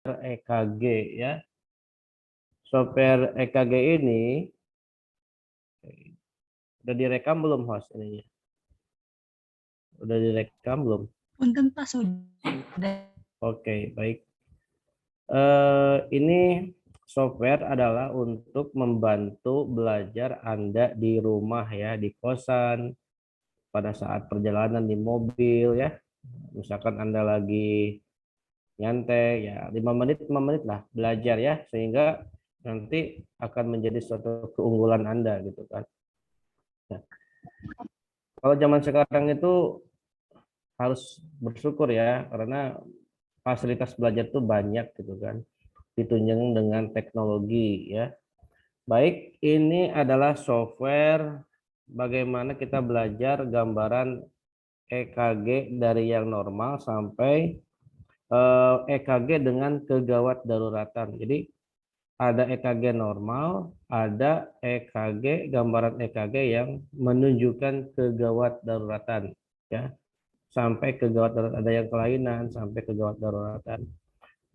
EKG ya. Software EKG ini udah direkam belum host ininya? Udah direkam belum? Punten Pak, sudah. Oke, baik. Ini software adalah untuk membantu belajar Anda di rumah ya, di kosan, pada saat perjalanan di mobil ya. Misalkan Anda lagi nyantai ya 5 menit lah belajar ya, sehingga nanti akan menjadi suatu keunggulan Anda gitu kan. Nah, kalau zaman sekarang itu harus bersyukur ya, karena fasilitas belajar itu banyak gitu kan, ditunjang dengan teknologi ya. Baik, ini adalah software bagaimana kita belajar gambaran EKG dari yang normal sampai EKG dengan kegawat daruratan. Jadi ada EKG normal, ada EKG, gambaran EKG yang menunjukkan kegawat daruratan ya. Sampai kegawat darurat, ada yang kelainan sampai kegawat daruratan.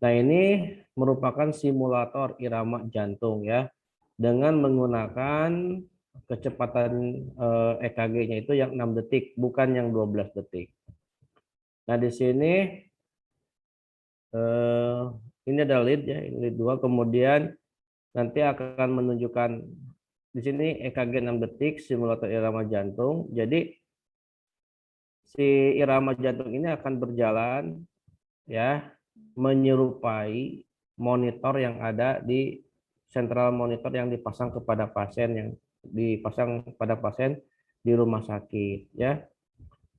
Nah, ini merupakan simulator irama jantung ya, dengan menggunakan kecepatan EKG-nya itu yang 6 detik, bukan yang 12 detik. Nah, di sini ini ada lead ya, ini lead 2, kemudian nanti akan menunjukkan di sini EKG 6 detik simulator irama jantung. Jadi si irama jantung ini akan berjalan ya, menyerupai monitor yang ada di sentral monitor yang dipasang kepada pasien, yang dipasang pada pasien di rumah sakit ya.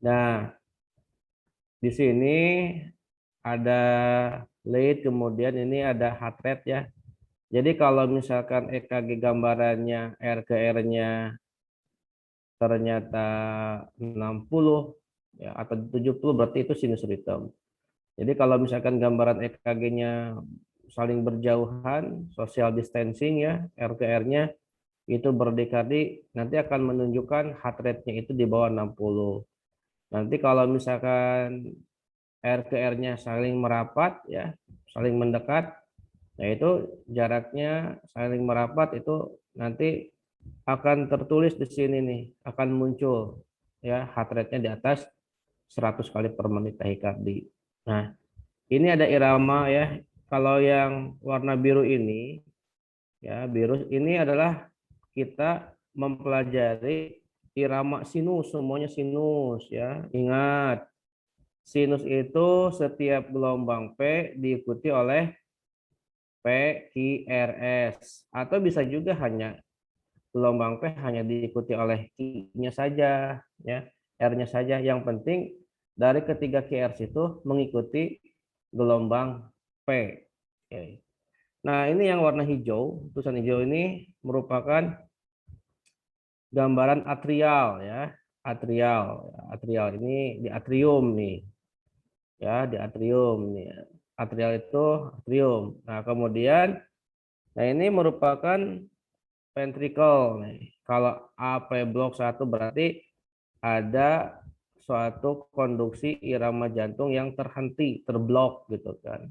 Nah, di sini ada lead, kemudian ini ada heart rate ya. Jadi kalau misalkan EKG gambarannya RGR-nya ternyata 60 ya atau 70, berarti itu sinus rhythm. Jadi kalau misalkan gambaran EKG-nya saling berjauhan, social distancing ya, RGR-nya itu berdekati, nanti akan menunjukkan heart rate-nya itu di bawah 60. Nanti kalau misalkan RGR-nya saling merapat ya, saling mendekat, nah itu jaraknya saling merapat itu nanti akan tertulis di sini nih, akan muncul ya heart rate-nya di atas 100 kali per menit tahikardi. Nah, ini ada irama ya. Kalau yang warna biru ini ya, biru ini adalah kita mempelajari irama sinus, semuanya sinus ya. Ingat, sinus itu setiap gelombang P diikuti oleh PQRS, atau bisa juga hanya gelombang P hanya diikuti oleh Q-nya saja ya, R-nya saja. Yang penting dari ketiga QRS itu mengikuti gelombang P. Oke. Nah, ini yang warna hijau, tulisan hijau ini merupakan gambaran atrial ya. Atrial. Atrial ini di atrium nih. Ya, di atrium nih. Atrial itu atrium. Nah, kemudian ini merupakan ventricle nih. Kalau AP blok 1 berarti ada suatu konduksi irama jantung yang terhenti, terblok gitu kan.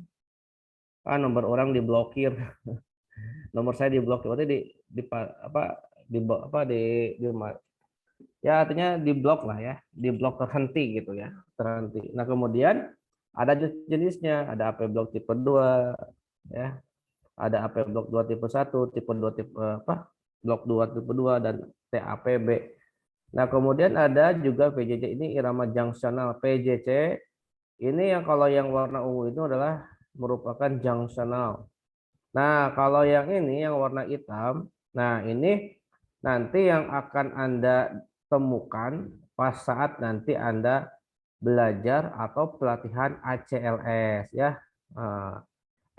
Nomor orang diblokir. Nomor saya diblokir, berarti di apa di ya, artinya diblok lah ya, diblok, terhenti gitu ya, terhenti. Nah, kemudian ada jenisnya, ada AP blok tipe 2 ya, ada AP blok 2 tipe 1, tipe 2 tipe blok 2 tipe 2 dan TAPB. Nah, kemudian ada juga PJJ, ini irama junctional. PJC ini yang kalau yang warna ungu itu adalah merupakan junctional. Nah, kalau yang ini yang warna hitam, nah ini nanti yang akan Anda temukan pas saat nanti Anda belajar atau pelatihan ACLS ya.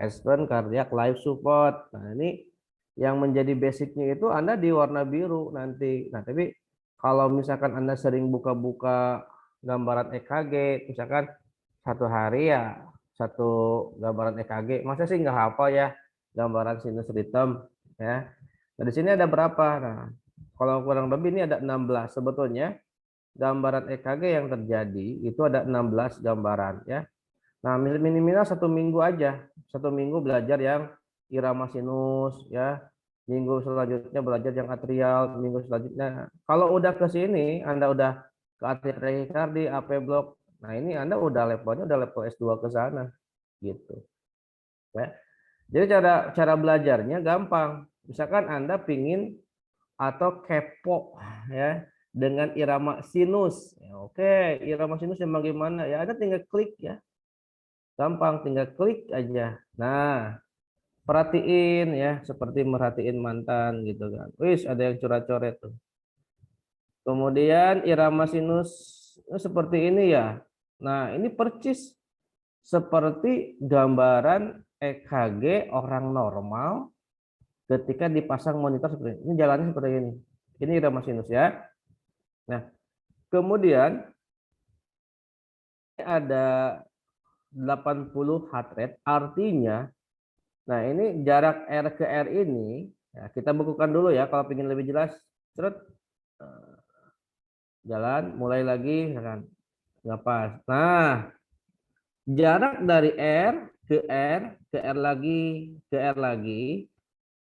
Advanced Cardiac Life Support. Nah, ini yang menjadi basicnya itu Anda di warna biru nanti. Nah, tapi kalau misalkan Anda sering buka-buka gambaran EKG, misalkan satu hari ya satu gambaran EKG, masa sih nggak hafal ya gambaran sinus rhythm ya. Nah, di sini ada berapa? Nah, kalau kurang lebih ini ada 16. Sebetulnya gambaran EKG yang terjadi itu ada 16 gambaran ya. Nah, minimal 1 minggu aja. 1 minggu belajar yang irama sinus ya. Minggu selanjutnya belajar yang atrial, minggu selanjutnya. Kalau udah ke sini, Anda udah ke atrial takikardi, AP block. Nah, ini Anda udah level S2 ke sana gitu. Ya. Jadi cara belajarnya gampang. Misalkan Anda pingin atau kepo ya dengan irama sinus. Ya, oke, irama sinus yang bagaimana? Ya Anda tinggal klik ya. Gampang, tinggal klik aja. Nah, perhatiin ya, seperti merhatiin mantan gitu kan. Wis, ada yang coret-coret tuh. Kemudian irama sinus seperti ini ya. Nah, ini percis seperti gambaran EKG orang normal ketika dipasang monitor seperti ini. Ini jalannya seperti ini. Ini irama sinus ya. Nah, kemudian ada 80 heart rate, artinya, nah ini jarak R ke R ini, ya, kita bukukan dulu ya kalau ingin lebih jelas. Terus jalan, mulai lagi, kan nggak pas. Nah, jarak dari R ke R ke R lagi ke R lagi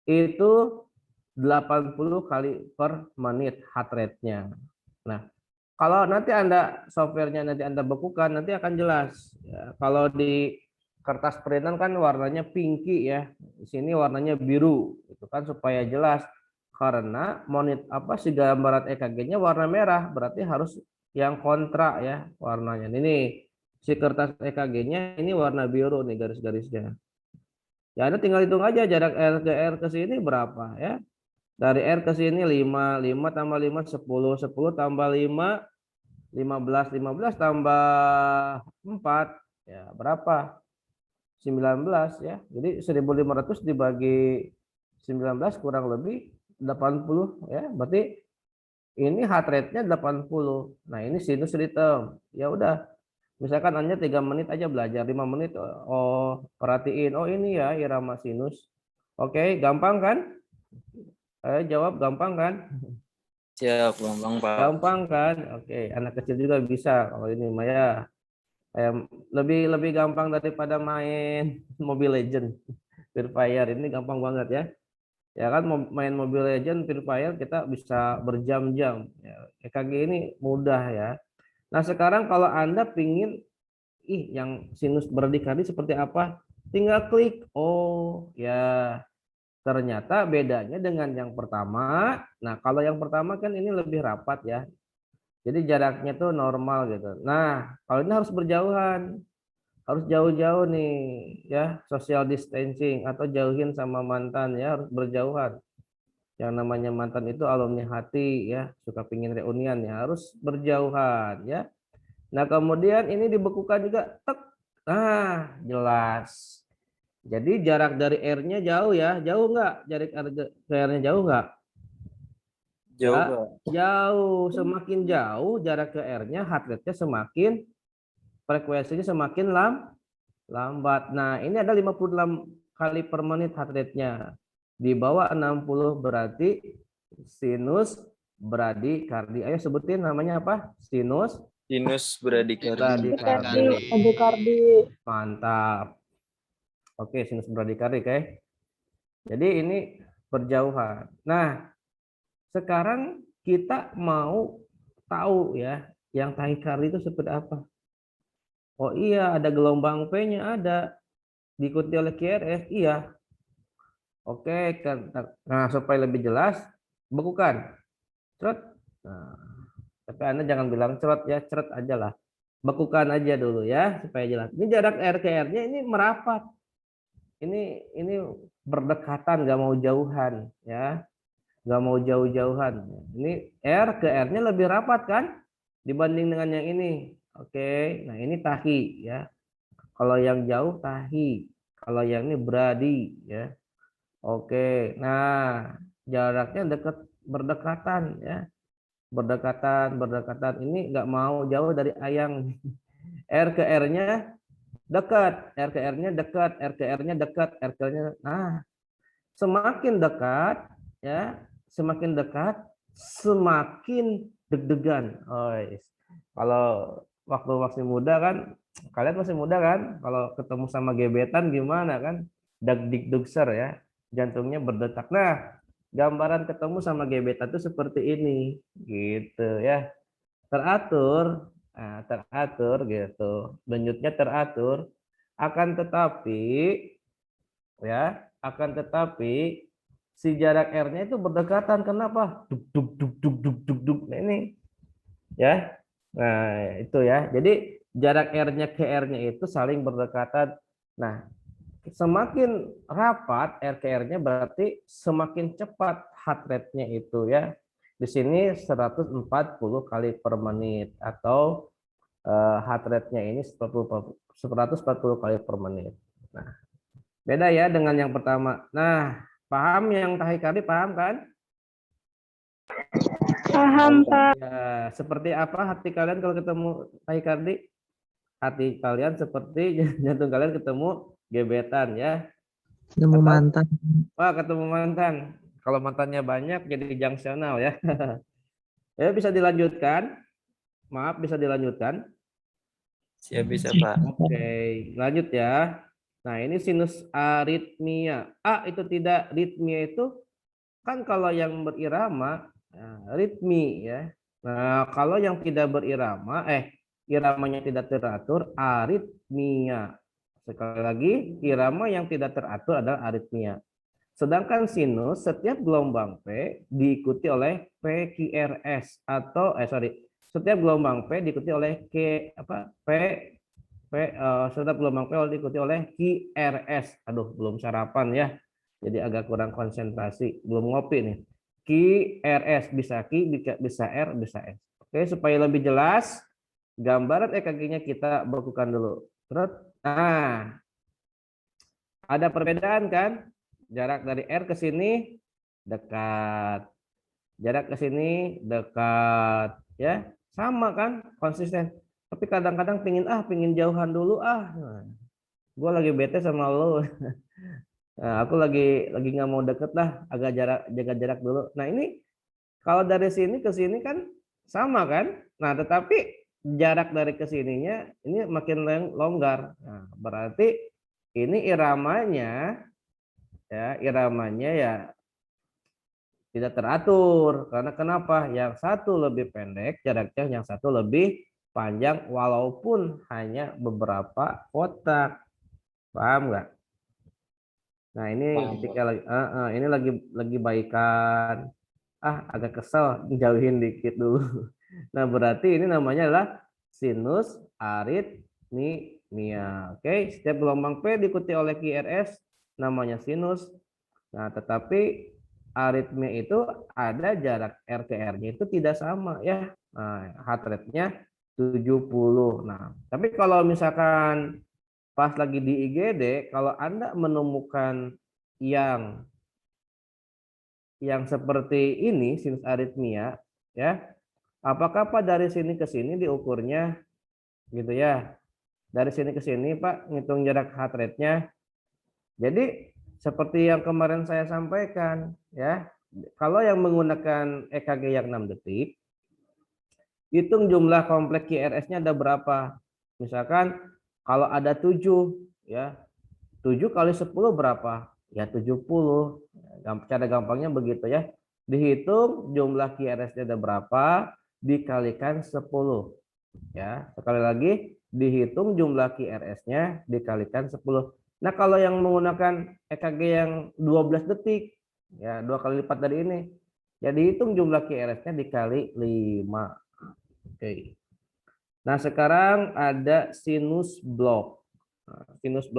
itu 80 kali per menit heart rate-nya. Nah, kalau nanti softwarenya nanti Anda bekukan, nanti akan jelas. Ya, kalau di kertas printan kan warnanya pinky ya, di sini warnanya biru, itu kan supaya jelas. Karena si gambaran EKG-nya warna merah, berarti harus yang kontra ya warnanya. Ini si kertas EKG-nya ini warna biru nih garis-garisnya. Ya Anda tinggal hitung aja jarak R ke R ke sini berapa ya. Dari R ke sini 5, 5 tambah 5 10, 10 tambah 5 15, 15 tambah 4 ya berapa? 19 ya. Jadi 1.500 dibagi 19 kurang lebih 80 ya. Berarti ini heart rate-nya 80. Nah, ini sinus rhythm. Ya udah, misalkan hanya 3 menit aja belajar, 5 menit perhatiin. Oh, ini ya irama sinus. Oke, gampang kan? Ayo jawab, gampang kan? Siap, gampang Pak. Gampang kan? Oke, anak kecil juga bisa kalau ini Maya. Lebih gampang daripada main Mobile Legend, Free Fire. Ini gampang banget ya. Ya kan main Mobile Legend, Free Fire kita bisa berjam-jam. Ya, EKG ini mudah ya. Nah, sekarang kalau Anda pingin yang sinus berdikari seperti apa? Tinggal klik. Oh, ya. Ternyata bedanya dengan yang pertama. Nah, kalau yang pertama kan ini lebih rapat ya. Jadi jaraknya tuh normal gitu. Nah, kalau ini harus berjauhan. Harus jauh-jauh nih ya, social distancing atau jauhin sama mantan ya, harus berjauhan. Yang namanya mantan itu alumni hati ya, suka pingin reunian ya, harus berjauhan ya. Nah, kemudian ini dibekukan juga tek. Nah, jelas. Jadi jarak dari R-nya jauh ya. Jauh nggak? Jarak ke R-nya jauh nggak? Jauh Ya, Pak. jauh. Semakin jauh jarak ke R-nya, heart rate-nya semakin, frekuensinya semakin lambat. Nah, ini ada 56 kali per menit heart rate-nya. Di bawah 60 berarti sinus bradikardi. Ayo sebutin namanya apa? Sinus Sinus bradikardi. bradikardi. Mantap. Oke, sinus bradikardi, oke. Jadi ini berjauhan. Nah, sekarang kita mau tahu ya, yang tahikardi itu seperti apa? Oh iya, ada gelombang P-nya ada. Diikuti oleh QRS, iya. Oke, nah supaya lebih jelas, bekukan. Cerut. Nah, tapi Anda jangan bilang cerut ya, cerut aja lah. Bekukan aja dulu ya, supaya jelas. Ini jarak R ke R-nya ini merapat. Ini berdekatan, nggak mau jauhan ya. Nggak mau jauh-jauhan. Ini R ke R-nya lebih rapat kan dibanding dengan yang ini. Oke, nah ini tahi ya. Kalau yang jauh tahi, kalau yang ini bradi ya. Oke, nah jaraknya berdekatan ya, berdekatan. Ini nggak mau jauh dari ayang. R ke R-nya dekat, R ke R-nya dekat, R ke R-nya dekat, R ke R-nya. Nah, semakin dekat ya, semakin dekat, semakin deg-degan. Oh, yes. Kalau waktu masih muda kan Kalian masih muda kan? Kalau ketemu sama gebetan gimana kan? Dag dik dugser ya, jantungnya berdetak. Nah, gambaran ketemu sama gebetan itu seperti ini, gitu ya. Teratur, nah, teratur gitu. Denyutnya teratur. Akan tetapi, ya, akan tetapi si jarak R-nya itu berdekatan. Kenapa? Duk duk duk duk duk duk duk. Nah, ini ya. Nah, itu ya. Jadi jarak R-nya ke R-nya itu saling berdekatan. Nah, semakin rapat R ke R-nya berarti semakin cepat heart rate-nya itu ya. Di sini 140 kali per menit atau heart rate-nya ini 140 kali per menit. Nah, beda ya dengan yang pertama. Nah, paham yang tachycardia, paham kan? Paham, Pak. Ya, seperti apa hati kalian kalau ketemu tachycardia? Hati kalian seperti jantung kalian ketemu gebetan ya. Nemu Atau mantan. wah, ketemu mantan. Kalau mantannya banyak jadi junctional ya. Ya bisa dilanjutkan. Maaf, bisa dilanjutkan. Siap bisa Pak. Oke, lanjut ya. Nah, ini sinus aritmia. Itu tidak ritmia itu kan kalau yang berirama ritmi ya. Nah, kalau yang tidak berirama iramanya tidak teratur aritmia. Sekali lagi, irama yang tidak teratur adalah aritmia. Sedangkan sinus setiap gelombang P diikuti oleh PQRS atau setiap gelombang P diikuti oleh setiap gelombang P diikuti oleh QRS. Aduh, belum sarapan ya. Jadi agak kurang konsentrasi, belum ngopi nih. QRS bisa Q, bisa R, bisa S. Oke, supaya lebih jelas, gambaran EKG-nya kita bekukan dulu. Terus, nah, ada perbedaan kan? Jarak dari R ke sini dekat. Jarak ke sini dekat. Ya, sama kan? Konsisten. Tapi kadang-kadang pingin jauhan dulu Nah, gue lagi bete sama lo. Nah, aku lagi nggak mau deket lah, agak jaga jarak dulu. Nah, ini kalau dari sini ke sini kan sama kan? Nah, tetapi jarak dari ke sininya ini makin longgar. Nah, berarti ini iramanya ya tidak teratur. Karena kenapa? Yang satu lebih pendek jaraknya, yang satu lebih panjang walaupun hanya beberapa kotak. Paham nggak? Nah, ini Paham, titiknya lagi ini lagi baikan. Agak kesel, jauhin dikit dulu. Nah, berarti ini namanya adalah sinus aritmia. Oke, setiap gelombang P diikuti oleh QRS namanya sinus. Nah, tetapi aritmia itu ada jarak R ke R-nya itu tidak sama ya. Nah, heart rate-nya 70. Nah, tapi kalau misalkan pas lagi di IGD, kalau Anda menemukan yang seperti ini sinus aritmia ya, apakah Pak dari sini ke sini diukurnya gitu ya, dari sini ke sini Pak ngitung jarak heart rate-nya. Jadi seperti yang kemarin saya sampaikan ya, kalau yang menggunakan EKG yang 6 detik, hitung jumlah kompleks QRS-nya ada berapa. Misalkan kalau ada 7 ya, 7 kali 10 berapa? Ya 70. Cara gampangnya begitu ya. Dihitung jumlah QRS-nya ada berapa, dikalikan 10. Ya, sekali lagi dihitung jumlah QRS-nya dikalikan 10. Nah, kalau yang menggunakan EKG yang 12 detik, ya 2 kali lipat dari ini. Ya dihitung jumlah QRS-nya dikali 5. Oke. Nah, sekarang ada sinus block. Nah, sinus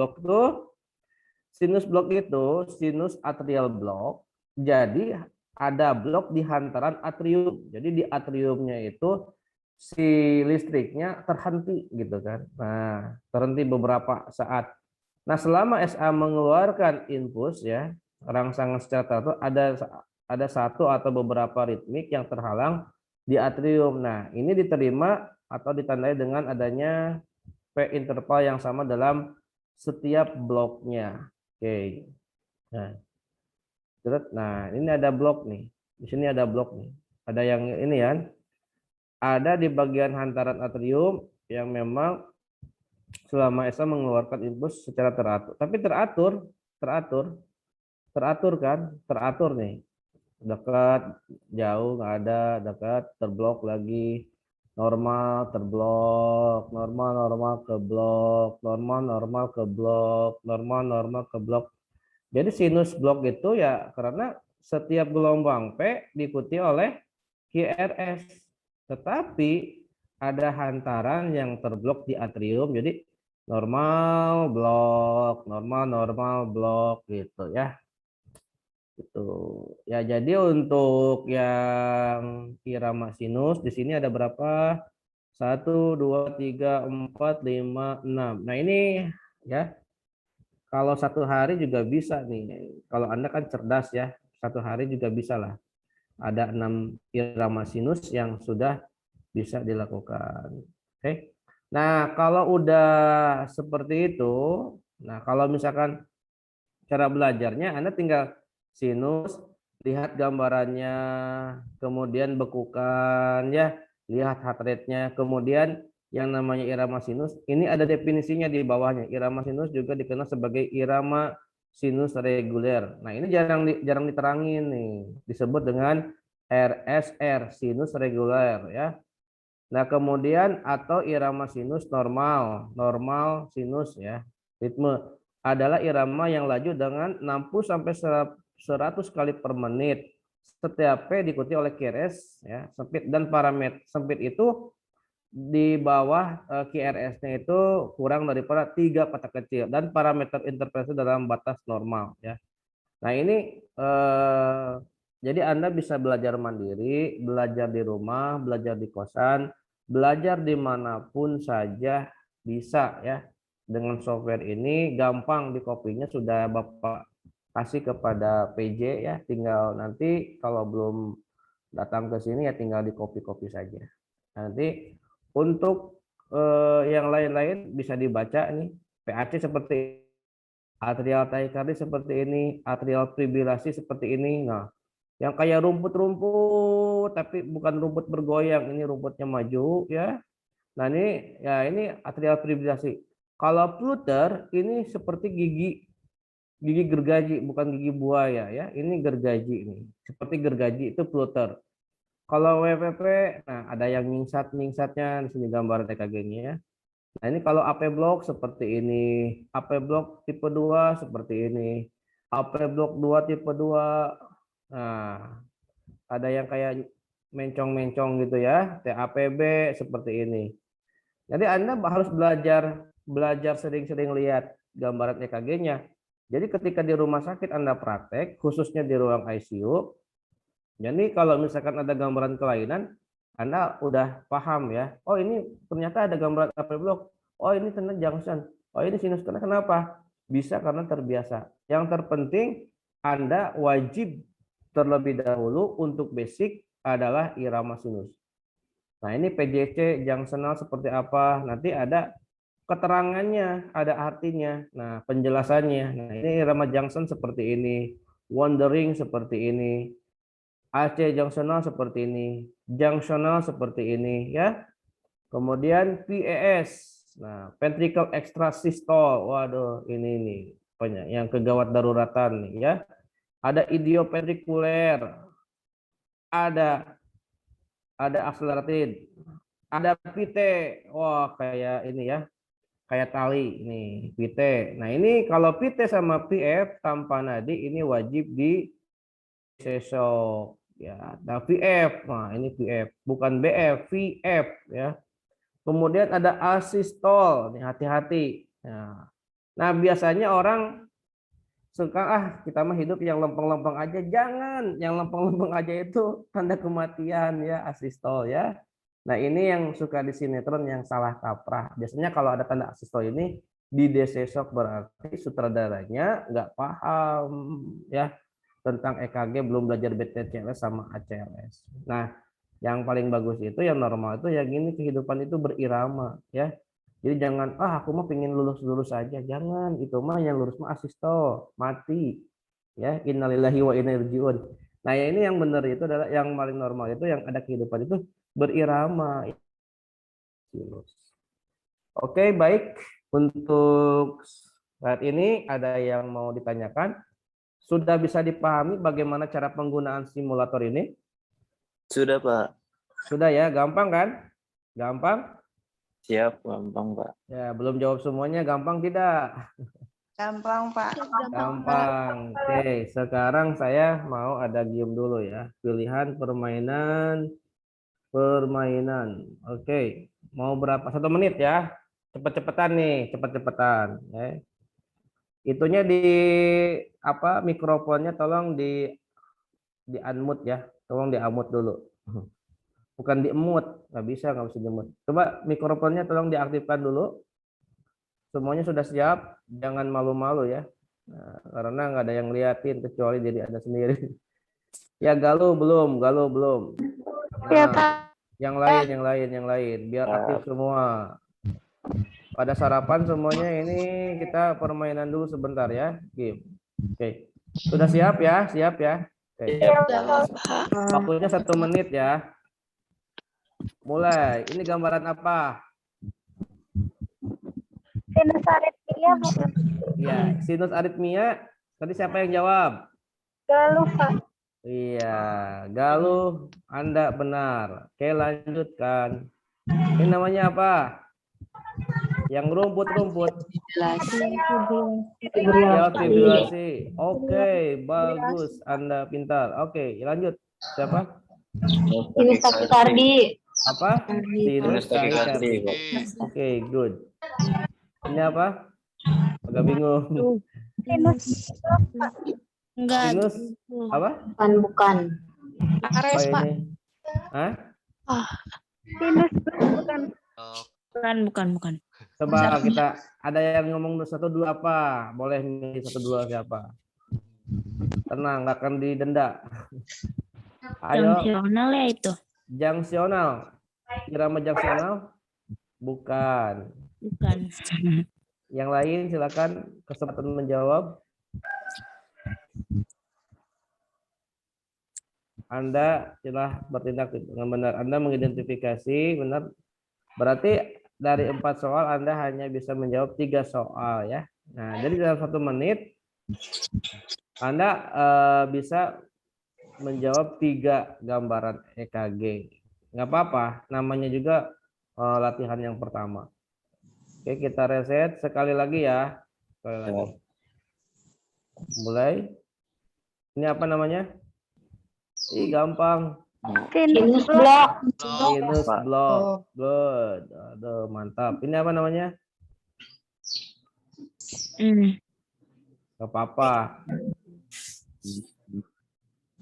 block itu sinus atrial block. Jadi ada blok di hantaran atrium. Jadi di atriumnya itu si listriknya terhenti gitu kan. Nah, terhenti beberapa saat. Nah, selama SA mengeluarkan impuls ya, rangsangan secara teratur ada satu atau beberapa ritmik yang terhalang di atrium. Nah, ini diterima atau ditandai dengan adanya P interval yang sama dalam setiap bloknya. Oke. Nah, ini ada blok nih. Di sini ada blok nih. Ada yang ini ya. Ada di bagian hantaran atrium yang memang selama SA mengeluarkan impuls secara teratur. Tapi teratur kan, teratur nih. Dekat, jauh nggak ada, dekat, terblok lagi, normal, terblok, normal, normal, ke blok, normal, normal, ke blok, normal, normal, ke blok. Jadi sinus blok itu ya karena setiap gelombang P diikuti oleh QRS. Tetapi ada hantaran yang terblok di atrium. Jadi normal, blok, normal, normal, blok gitu ya. Itu. Ya, jadi untuk yang irama sinus di sini ada berapa? 1, 2, 3, 4, 5, 6. Nah, ini ya kalau satu hari juga bisa nih. Kalau Anda kan cerdas ya, satu hari juga bisa lah. Ada 6 irama sinus yang sudah bisa dilakukan. Oke. Nah, kalau udah seperti itu, nah kalau misalkan cara belajarnya Anda tinggal sinus, lihat gambarannya, kemudian bekukan ya, lihat heart rate-nya, kemudian yang namanya irama sinus, ini ada definisinya di bawahnya. Irama sinus juga dikenal sebagai irama sinus reguler. Nah, ini jarang diterangin nih. Disebut dengan RSR, sinus reguler ya. Nah, kemudian atau irama sinus normal, normal sinus ya. Ritme adalah irama yang laju dengan 60 sampai 100 kali per menit. Setiap P diikuti oleh QRS ya, sempit dan parameter sempit itu di bawah QRS-nya itu kurang daripada 3 petak kecil dan parameter interferensi dalam batas normal ya. Nah, ini jadi Anda bisa belajar mandiri, belajar di rumah, belajar di kosan, belajar dimanapun saja bisa ya. Dengan software ini gampang, di kopinya sudah Bapak kasih kepada PJ ya. Tinggal nanti kalau belum datang ke sini ya tinggal di copy-copy saja. Nanti untuk yang lain-lain bisa dibaca nih. PAC seperti atrial tachycardia seperti ini, atrial fibrillasi seperti ini. Nah, yang kayak rumput-rumput tapi bukan rumput bergoyang, ini rumputnya maju ya. Nah, ini ya ini atrial fibrillasi. Kalau flutter ini seperti gigi gergaji, bukan gigi buaya ya. Ini gergaji ini. Seperti gergaji itu flutter. Kalau WPP, nah ada yang nyingsat-nyingsatnya di sini gambar EKG-nya ya. Nah, ini kalau AP block seperti ini, AP block tipe 2 seperti ini, AP block 2 tipe 2. Nah, ada yang kayak mencong-mencong gitu ya, TAPB seperti ini. Jadi Anda harus belajar sering-sering lihat gambaran EKG-nya. Jadi ketika di rumah sakit Anda praktek, khususnya di ruang ICU, jadi kalau misalkan ada gambaran kelainan, Anda udah paham ya. Oh, ini ternyata ada gambaran AP block. Oh, ini ternyata junction. Oh, ini sinus. Kenapa? Bisa karena terbiasa. Yang terpenting Anda wajib terlebih dahulu untuk basic adalah irama sinus. Nah, ini PJC junctional seperti apa? Nanti ada keterangannya, ada artinya. Nah, penjelasannya. Nah, ini irama junction seperti ini, wandering seperti ini. AC junctional seperti ini, junctional seperti ini ya. Kemudian PES. Nah, ventricle extrasystole. Waduh, ini nih banyak yang kegawat daruratan nih ya. Ada idioventrikuler. Ada accelerated. Ada PITE. Wah, kayak ini ya. Kayak tali ini, PITE. Nah, ini kalau PITE sama PF tanpa nadi ini wajib di sesok ya. Nah, VF, nah ini VF bukan BF, VF ya. Kemudian ada asistol, nih hati-hati. Nah, biasanya orang suka kita mah hidup yang lempeng-lempeng aja. Jangan, yang lempeng-lempeng aja itu tanda kematian ya, asistol ya. Nah, ini yang suka di sinetron yang salah kaprah. Biasanya kalau ada tanda asistol ini di desesok berarti sutradaranya nggak paham ya tentang EKG, belum belajar BTCLS sama ACLS. Nah, yang paling bagus itu yang normal itu yang ini kehidupan itu berirama ya. Jadi jangan aku mah pengen lulus-lulus aja. Jangan, itu mah yang lulus mah asisto, mati. Ya, innalillahi wa inna ilaihi rajiun. Nah, ya ini yang benar itu adalah yang paling normal itu yang ada kehidupan itu berirama. Oke, baik. Untuk saat ini ada yang mau ditanyakan? Sudah bisa dipahami bagaimana cara penggunaan simulator ini? Sudah, Pak. Sudah ya, gampang kan? Gampang? Siap, gampang, Pak. Ya, belum jawab semuanya, gampang tidak? Gampang, Pak. Gampang. Oke, sekarang saya mau ada game dulu ya. Pilihan permainan. Oke, mau berapa? 1 menit ya. Cepet-cepetan nih, cepet-cepetan. Ya. Itunya di apa? Mikrofonnya tolong di unmute ya. Tolong di unmute dulu. Bukan di mute, nggak bisa di mute. Coba mikrofonnya tolong diaktifkan dulu. Semuanya sudah siap, jangan malu-malu ya. Nah, karena nggak ada yang liatin kecuali diri Anda sendiri. Ya Galuh belum. Nah, yang lain, biar aktif semua. Pada sarapan semuanya ini kita permainan dulu sebentar ya, game. Oke, sudah siap ya, Oke. Waktunya 1 menit ya. Mulai. Ini gambaran apa? Sinus aritmia bukan? Ya, sinus aritmia. Tadi siapa yang jawab? Galuh, Pak. Iya, Galuh, Anda benar. Oke, lanjutkan. Ini namanya apa? Yang rumput-rumput. Ya, fibrilasi. Oke, bagus. Anda pintar. Oke, lanjut. Siapa? Sinus takikardi. Apa? Sinus takikardi. Oke, good. Ini apa? Agak bingung. Sinus. Enggak. Sinus apa? Bukan. Apa ini? Hah? Sinus bukan. Bukan. Coba kita ada yang ngomong 1, 2 apa? Boleh milih 1, 2 siapa? Tenang, nggak akan didenda. Ayo. Fungsional ya itu. Jangsional. Irama jangsional? Bukan. Bukan. Yang lain silakan kesempatan menjawab. Anda telah bertindak dengan benar. Anda mengidentifikasi benar. Berarti dari 4 soal Anda hanya bisa menjawab 3 soal ya. Nah, jadi dalam 1 menit Anda bisa menjawab 3 gambaran EKG. Nggak apa-apa, namanya juga latihan yang pertama. Oke, kita reset sekali lagi ya. Sekali lagi. Mulai. Ini apa namanya? Ih, gampang. Sinus blok. Sinus blok. Good. Aduh, mantap. Ini apa namanya? Gak apa-apa.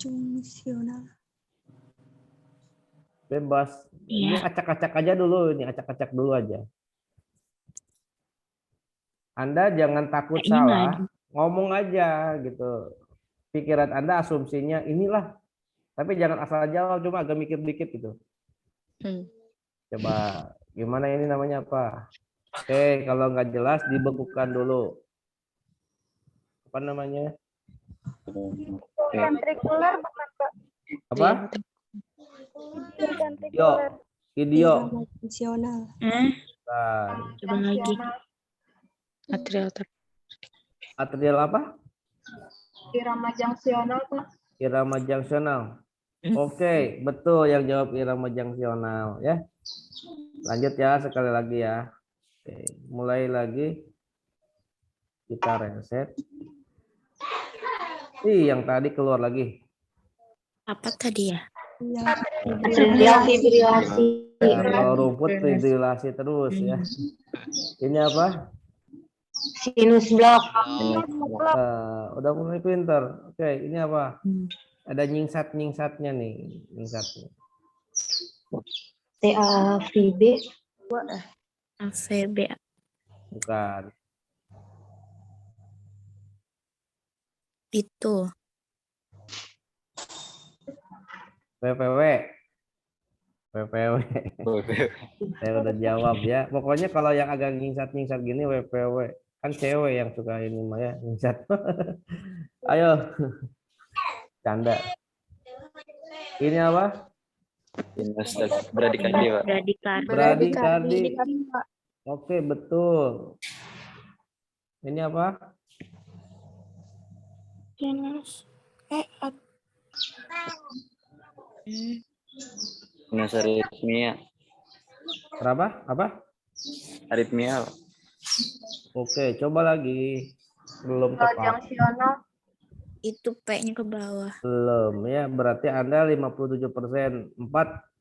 Fungsional. Bebas. Ini acak-acak aja dulu. Ini acak-acak dulu aja. Anda jangan takut salah. Ngomong aja gitu. Pikiran Anda asumsinya inilah. Tapi jangan asal jawab, cuma agak mikir dikit gitu. Coba, gimana ini namanya apa? Oke, kalau nggak jelas dibekukan dulu. Apa namanya? Ventrikular bukan, Pak. Apa? Ventrikular. Video. Fungsional. Bukan. Coba lagi. Atrial apa? Irama jangsional, Pak. Irama jangsional. Oke, betul yang jawab irama jangsional ya. Lanjut ya sekali lagi ya. Oke, mulai lagi. Kita reset. Yang tadi keluar lagi. Apa tadi ya? Fibrilasi. Ya, kalau rumput fibrilasi terus ya. Ini apa? Sinus blok. Udah mulai pintar. Oke, ini apa? Ada nyingsat-nyingsatnya nih, nyingsatnya. TAVB. AVB. Bukan. Itu. PPW. Saya udah jawab ya. Pokoknya kalau yang agak nyingsat-nyingsat gini WPW. Kan cewek yang suka ini mah ya, nyingsat. Ayo. Canda. Ini apa? Bradikardi, Pak. Bradikardi. Oke, betul. Ini apa? Sinus. Sinus aritmia. Berapa? Apa? Aritmia, Pak. Oke, coba lagi. Belum Sel tepat. jangsional. Itu P-nya ke bawah. Belum ya, berarti Anda 57%. 4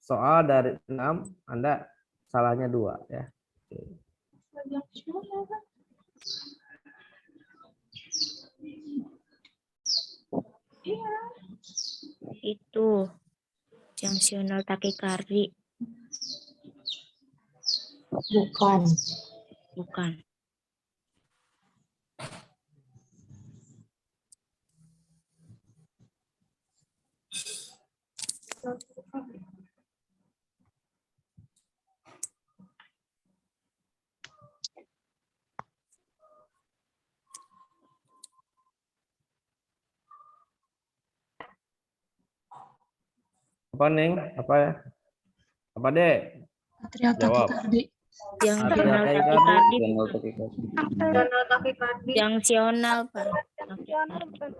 soal dari 6, Anda salahnya 2 ya. Oke. Sel jangsional. Itu jangsional takikardi. Bukan. Bukan. Apa Neng? Apa ya? Apa Dek? Atrial Jawab. takikardi. Jangsional Atrial takikardi. Jangsional takikardi. Jangsional takikardi. Jangsional, Pak. Jangsional bukan.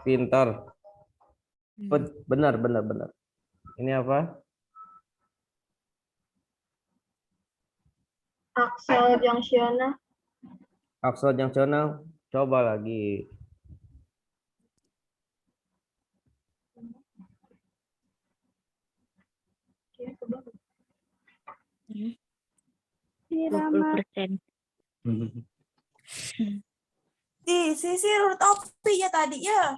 Pintar. Hmm. Benar, benar, benar. Ini apa? Aksel jangsional. Aksel jangsional. Coba lagi. Hmm. Irama. 20%. Sisi root of P ya tadi ya.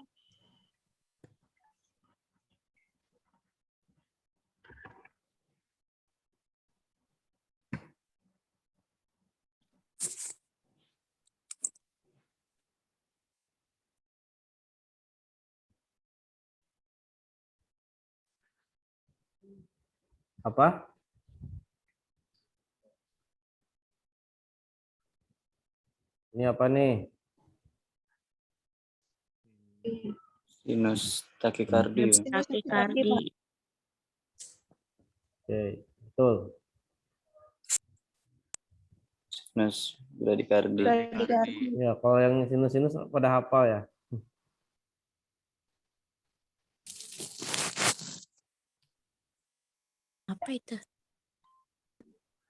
Apa? Ini apa nih? Sinus takikardi, Pak. Takikardi. Oke, betul. Sinus bradikardi. Ya, kalau yang sinus-sinus pada hafal ya. Apa itu?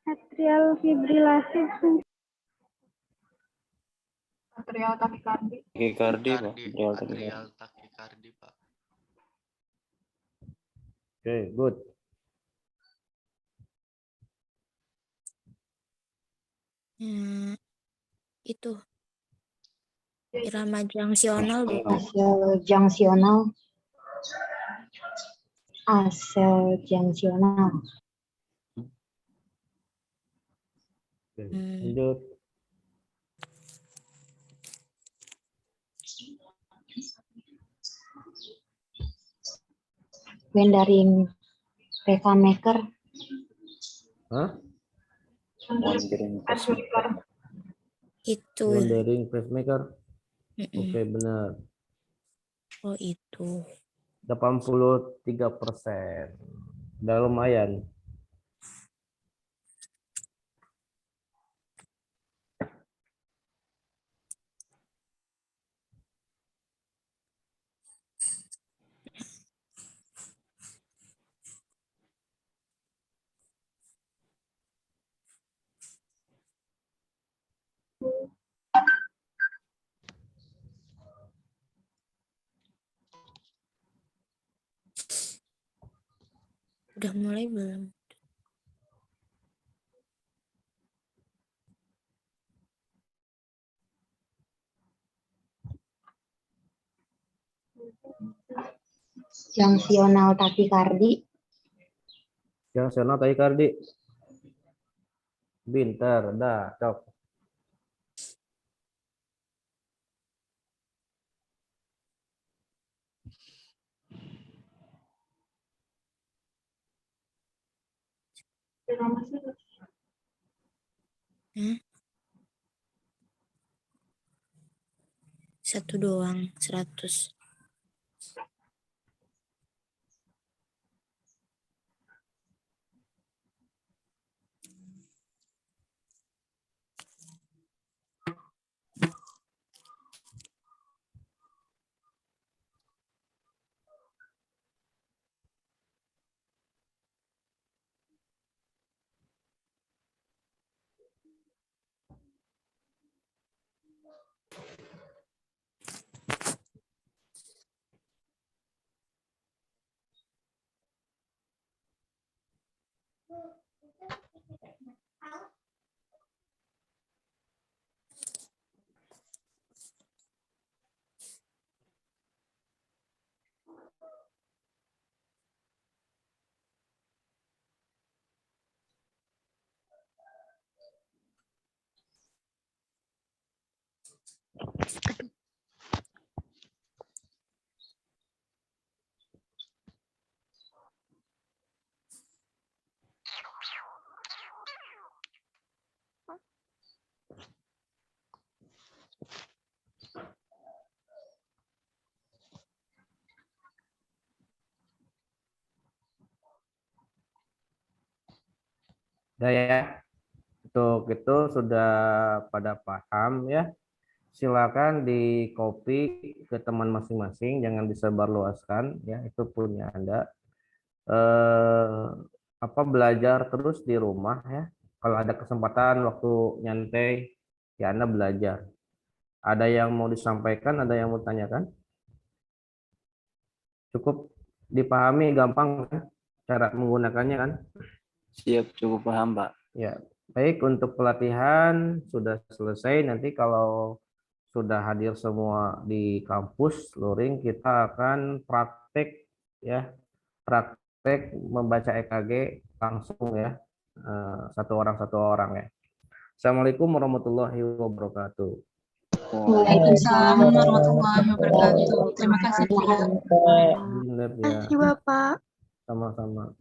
Atrial fibrilasi. Atrial takikardi. Takikardi, Pak. Atrial takikardi. Atrial takikardi, Pak. Oke, good. Hmm, itu irama jangsional bukan? Asel jangsional. Asel jangsional. Oke, Hmm. lanjut. Wendering pacemaker. Hah? Itu. Wandering pacemaker. Mm-mm. Oke, benar. Oh, itu. 83%. Udah lumayan. Udah mulai belum? Jangsional takikardi. Jangsional takikardi. Bintar, dah, cok. Hah? Satu doang, 100. Udah ya. Untuk itu sudah pada paham ya. Silakan di copy ke teman masing-masing, jangan disebarluaskan ya, itu punya Anda. Belajar terus di rumah ya. Kalau ada kesempatan waktu nyantai ya Anda belajar. Ada yang mau disampaikan, ada yang mau tanyakan? Cukup dipahami, gampang kan cara menggunakannya kan? Siap, cukup paham, Pak. Ya, baik, untuk pelatihan sudah selesai. Nanti kalau sudah hadir semua di kampus luring, kita akan praktek ya, praktek membaca EKG langsung ya, satu orang ya. Assalamualaikum warahmatullahi wabarakatuh. Waalaikumsalam warahmatullahi wabarakatuh. Terima kasih. Alhamdulillah, ya. Bapak. Sama-sama.